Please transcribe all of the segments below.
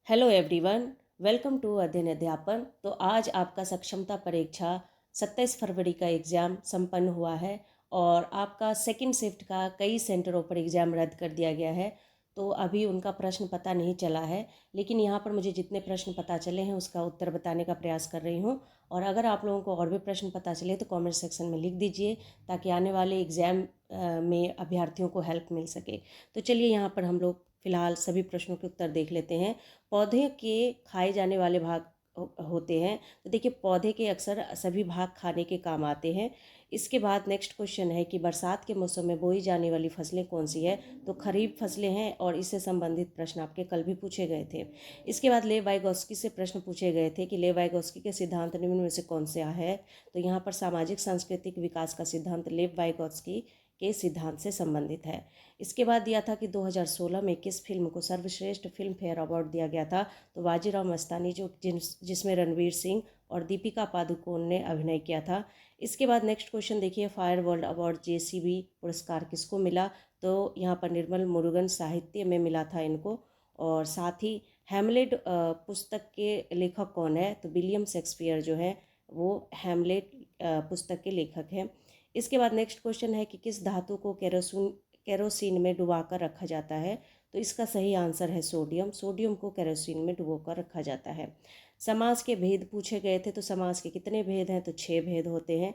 Hello everyone, welcome to अध्ययन अध्यापन। तो आज आपका सक्षमता परीक्षा 27 फरवरी का एग्ज़ाम संपन्न हुआ है और आपका सेकंड शिफ्ट का कई सेंटरों पर एग्ज़ाम रद्द कर दिया गया है। तो अभी उनका प्रश्न पता नहीं चला है, लेकिन यहाँ पर मुझे जितने प्रश्न पता चले हैं उसका उत्तर बताने का प्रयास कर रही हूँ। और अगर आप लोगों को और भी प्रश्न पता चले तो कमेंट सेक्शन में लिख दीजिए, ताकि आने वाले एग्ज़ाम में अभ्यर्थियों को हेल्प मिल सके। तो चलिए यहाँ पर हम लोग फिलहाल सभी प्रश्नों के उत्तर देख लेते हैं। पौधे के खाए जाने वाले भाग होते हैं। तो देखिए, पौधे के अक्सर सभी भाग खाने के काम आते हैं। इसके बाद नेक्स्ट क्वेश्चन है कि बरसात के मौसम में बोई जाने वाली फसलें कौन सी है। तो खरीफ फसलें हैं और इससे संबंधित प्रश्न आपके कल भी पूछे गए थे। इसके बाद लेव वाइगोस्की से प्रश्न पूछे गए थे कि लेव वाइगोस्की के सिद्धांत निम्न में से कौन सा है। तो यहाँ पर सामाजिक सांस्कृतिक विकास का सिद्धांत लेव वाइगोस्की के सिद्धांत से संबंधित है। इसके बाद दिया था कि 2016 में किस फिल्म को सर्वश्रेष्ठ फिल्म फेयर अवार्ड दिया गया था। तो बाजीराव मस्तानी, जिसमें रणवीर सिंह और दीपिका पादुकोण ने अभिनय किया था। इसके बाद नेक्स्ट क्वेश्चन देखिए, फायर वर्ल्ड अवार्ड जेसीबी पुरस्कार किसको मिला। तो यहाँ पर निर्मल मुरुगन साहित्य में मिला था इनको। और साथ ही हैमलेट पुस्तक के लेखक कौन है। तो विलियम शेक्सपियर जो है वो हैमलेट पुस्तक के लेखक हैं। इसके बाद नेक्स्ट क्वेश्चन है कि किस धातु को केरोसिन में डुबाकर रखा जाता है। तो इसका सही आंसर है सोडियम। सोडियम को केरोसिन में डुबोकर रखा जाता है। समास के भेद पूछे गए थे। तो समास के कितने भेद हैं। तो 6 भेद होते हैं।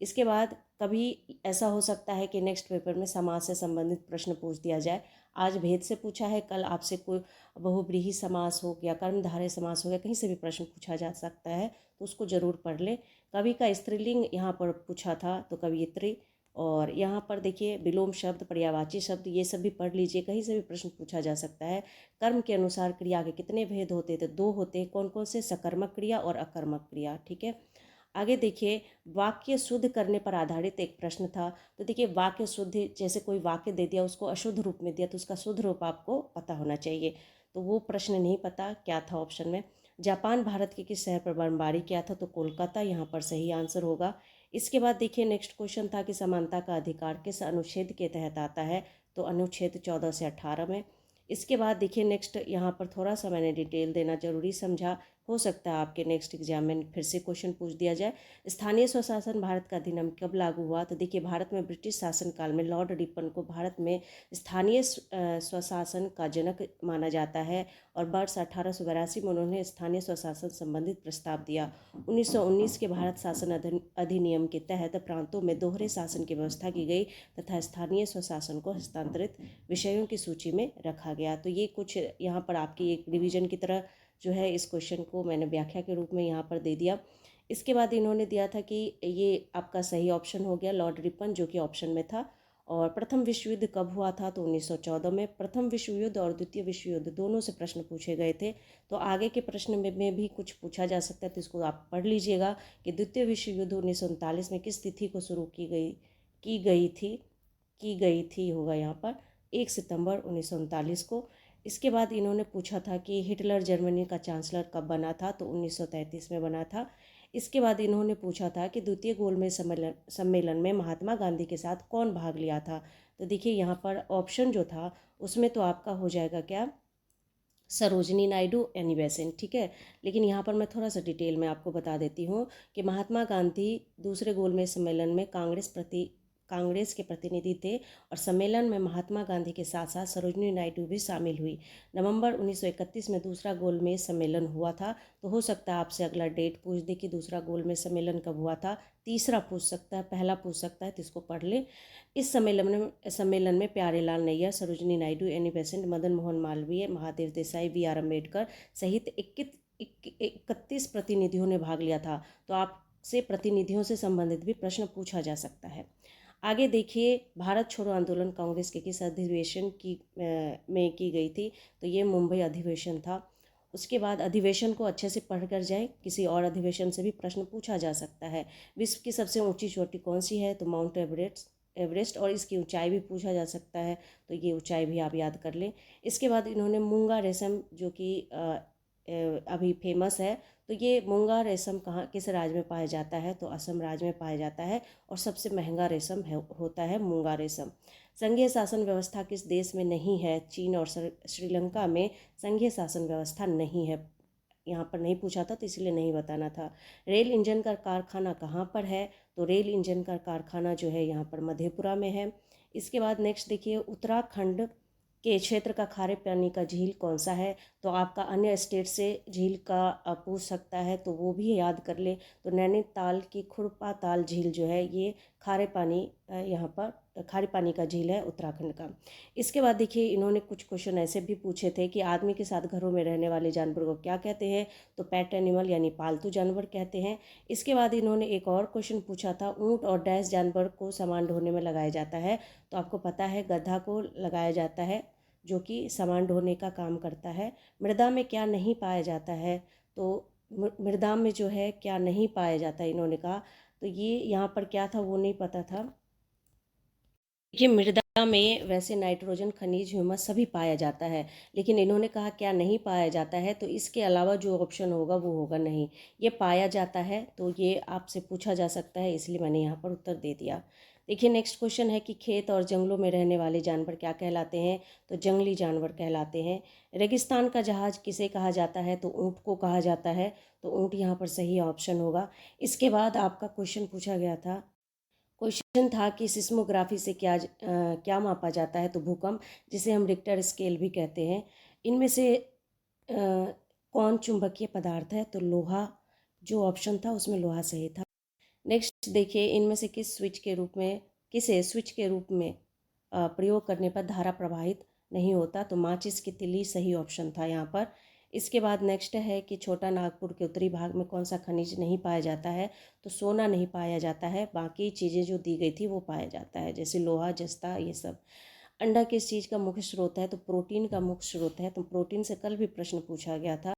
इसके बाद कभी ऐसा हो सकता है कि नेक्स्ट पेपर में समास से संबंधित प्रश्न पूछ दिया जाए। आज भेद से पूछा है, कल आपसे कोई बहुव्रीहि समास हो गया, कर्मधारय समास हो गया, कहीं से भी प्रश्न पूछा जा सकता है, तो उसको जरूर पढ़ लें। कवि का स्त्रीलिंग यहाँ पर पूछा था, तो कवियत्री। और यहाँ पर देखिए, विलोम शब्द, पर्यायवाची शब्द, ये सब भी पढ़ लीजिए, कहीं से भी प्रश्न पूछा जा सकता है। कर्म के अनुसार क्रिया के कितने भेद होते हैं। तो 2 होते हैं। कौन कौन से। सकर्मक क्रिया और अकर्मक क्रिया। ठीक है। आगे देखिए, वाक्य शुद्ध करने पर आधारित एक प्रश्न था। तो देखिए, वाक्य शुद्ध, जैसे कोई वाक्य दे दिया, उसको अशुद्ध रूप में दिया, तो उसका शुद्ध रूप आपको पता होना चाहिए। तो वो प्रश्न नहीं पता, क्या था ऑप्शन में। जापान भारत के किस शहर पर बमबारी किया था। तो कोलकाता यहाँ पर सही आंसर होगा। इसके बाद देखिए, नेक्स्ट क्वेश्चन था कि समानता का अधिकार किस अनुच्छेद के तहत आता है। तो अनुच्छेद 14 से 18 में। इसके बाद देखिए, नेक्स्ट यहाँ पर थोड़ा सा मैंने डिटेल देना जरूरी समझा। हो सकता है आपके नेक्स्ट एग्जाम में फिर से क्वेश्चन पूछ दिया जाए। स्थानीय स्वशासन भारत का अधिनियम कब लागू हुआ। तो देखिए, भारत में ब्रिटिश शासनकाल में लॉर्ड रिपन को भारत में स्थानीय स्वशासन का जनक माना जाता है। और वर्ष 1882 में उन्होंने स्थानीय स्वशासन संबंधित प्रस्ताव दिया। 1919 के भारत शासन अधिनियम के तहत प्रांतों में दोहरे शासन की व्यवस्था की गई तथा स्थानीय स्वशासन को हस्तांतरित विषयों की सूची में रखा गया। तो ये कुछ यहाँ पर आपकी एक रिवीजन की तरह जो है, इस क्वेश्चन को मैंने व्याख्या के रूप में यहाँ पर दे दिया। इसके बाद इन्होंने दिया था कि ये आपका सही ऑप्शन हो गया, लॉर्ड रिपन, जो कि ऑप्शन में था। और प्रथम विश्व युद्ध कब हुआ था। तो 1914 में। प्रथम विश्व युद्ध और द्वितीय विश्व युद्ध दोनों से प्रश्न पूछे गए थे। तो आगे के प्रश्न में भी कुछ पूछा जा सकता है, तो इसको आप पढ़ लीजिएगा कि द्वितीय विश्व युद्ध 1939 में किस तिथि को शुरू की गई थी होगा यहाँ पर 1 सितंबर 1939 को। इसके बाद इन्होंने पूछा था कि हिटलर जर्मनी का चांसलर कब बना था। तो 1933 में बना था। इसके बाद इन्होंने पूछा था कि द्वितीय गोलमेज सम्मेलन में महात्मा गांधी के साथ कौन भाग लिया था। तो देखिए, यहाँ पर ऑप्शन जो था उसमें तो आपका हो जाएगा क्या, सरोजनी नायडू, एनी बेसेंट। ठीक है। लेकिन यहाँ पर मैं थोड़ा सा डिटेल में आपको बता देती हूँ कि महात्मा गांधी दूसरे गोलमेज सम्मेलन में कांग्रेस के प्रतिनिधि थे। और सम्मेलन में महात्मा गांधी के साथ साथ सरोजनी नायडू भी शामिल हुई। नवंबर 1931 में दूसरा गोलमेज सम्मेलन हुआ था। तो हो सकता है आपसे अगला डेट पूछ दे कि दूसरा गोलमेज सम्मेलन कब हुआ था। तीसरा पूछ सकता है, पहला पूछ सकता है, तो इसको पढ़ ले। इस सम्मेलन में Pyarelal Nayyar, Sarojini Naidu, Annie Besant, Madan Mohan Malaviya, Mahadev Desai, B R Ambedkar सहित 31 प्रतिनिधियों ने भाग लिया था। तो आपसे प्रतिनिधियों से संबंधित भी प्रश्न पूछा जा सकता है। आगे देखिए, भारत छोड़ो आंदोलन कांग्रेस के किस अधिवेशन में की गई थी। तो ये मुंबई अधिवेशन था। उसके बाद अधिवेशन को अच्छे से पढ़ कर जाए, किसी और अधिवेशन से भी प्रश्न पूछा जा सकता है। विश्व की सबसे ऊंची चोटी कौन सी है। तो माउंट एवरेस्ट। और इसकी ऊंचाई भी पूछा जा सकता है, तो ये ऊंचाई भी आप याद कर लें। इसके बाद इन्होंने मूंगा रेशम, जो कि अभी फेमस है, तो ये मूंगा रेशम कहाँ, किस राज्य में पाया जाता है। तो असम राज्य में पाया जाता है। और सबसे महंगा रेशम होता है मूंगा रेशम। संघीय शासन व्यवस्था किस देश में नहीं है? चीन और श्रीलंका में संघीय शासन व्यवस्था नहीं है। यहाँ पर नहीं पूछा था तो इसलिए नहीं बताना था। रेल इंजन का कारखाना कहाँ पर है? तो रेल इंजन का कारखाना जो है यहाँ पर मधेपुरा में है। इसके बाद नेक्स्ट देखिए, उत्तराखंड के क्षेत्र का खारे पानी का झील कौन सा है? तो आपका अन्य स्टेट से झील का पूछ सकता है तो वो भी याद कर ले। तो नैनीताल की खुरपा ताल झील जो है ये खारे पानी यहाँ पर खारे पानी का झील है उत्तराखंड का। इसके बाद देखिए, इन्होंने कुछ क्वेश्चन ऐसे भी पूछे थे कि आदमी के साथ घरों में रहने वाले जानवर को क्या कहते हैं? तो पेट एनिमल यानी पालतू जानवर कहते हैं। इसके बाद इन्होंने एक और क्वेश्चन पूछा था, ऊँट और डैश जानवर को सामान ढोने में लगाया जाता है? तो आपको पता है गधा को लगाया जाता है जो कि सामान ढोने का काम करता है। मृदा में क्या नहीं पाया जाता है? तो मृदा में जो है क्या नहीं पाया जाता है इन्होंने कहा। तो ये यहाँ पर क्या था वो नहीं पता था। देखिए, मृदा में वैसे नाइट्रोजन, खनिज, ह्यूमस सभी पाया जाता है, लेकिन इन्होंने कहा क्या नहीं पाया जाता है, तो इसके अलावा जो ऑप्शन होगा वो होगा नहीं। ये पाया जाता है तो ये आपसे पूछा जा सकता है, इसलिए मैंने यहाँ पर उत्तर दे दिया। देखिए, नेक्स्ट क्वेश्चन है कि खेत और जंगलों में रहने वाले जानवर क्या कहलाते हैं? तो जंगली जानवर कहलाते हैं। रेगिस्तान का जहाज किसे कहा जाता है? तो ऊँट को कहा जाता है। तो ऊँट यहाँ पर सही ऑप्शन होगा। इसके बाद आपका क्वेश्चन पूछा गया था, क्वेश्चन था कि सिस्मोग्राफी से क्या मापा जाता है? तो भूकंप, जिसे हम रिक्टर स्केल भी कहते हैं। इनमें से कौन चुंबकीय पदार्थ है? तो लोहा, जो ऑप्शन था उसमें लोहा सही था। नेक्स्ट देखिए, इनमें से किसे स्विच के रूप में प्रयोग करने पर धारा प्रवाहित नहीं होता? तो माचिस की तिल्ली सही ऑप्शन था यहाँ पर। इसके बाद नेक्स्ट है कि छोटा नागपुर के उत्तरी भाग में कौन सा खनिज नहीं पाया जाता है? तो सोना नहीं पाया जाता है, बाकी चीज़ें जो दी गई थी वो पाया जाता है, जैसे लोहा, जस्ता, ये सब। अंडा किस चीज़ का मुख्य स्रोत है? तो प्रोटीन का मुख्य स्रोत है। तो प्रोटीन से कल भी प्रश्न पूछा गया था।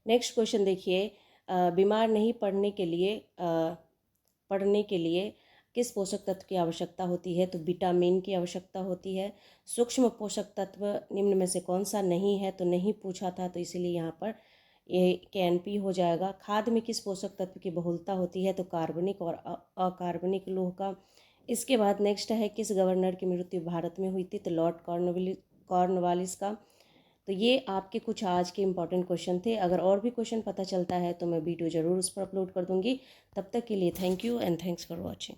नेक्स्ट क्वेश्चन देखिए, बीमार नहीं पड़ने के लिए किस पोषक तत्व की आवश्यकता होती है? तो विटामिन की आवश्यकता होती है। सूक्ष्म पोषक तत्व निम्न में से कौन सा नहीं है? तो नहीं पूछा था तो इसीलिए यहाँ पर ये KNP हो जाएगा। खाद में किस पोषक तत्व की बहुलता होती है? तो कार्बनिक और अकार्बनिक लौह का। इसके बाद नेक्स्ट है, किस गवर्नर की मृत्यु भारत में हुई थी? तो लॉर्ड कॉर्नवालिस का। तो ये आपके कुछ आज के इंपॉर्टेंट क्वेश्चन थे। अगर और भी क्वेश्चन पता चलता है तो मैं वीडियो ज़रूर उस पर अपलोड कर दूँगी। तब तक के लिए thank you and thanks for watching.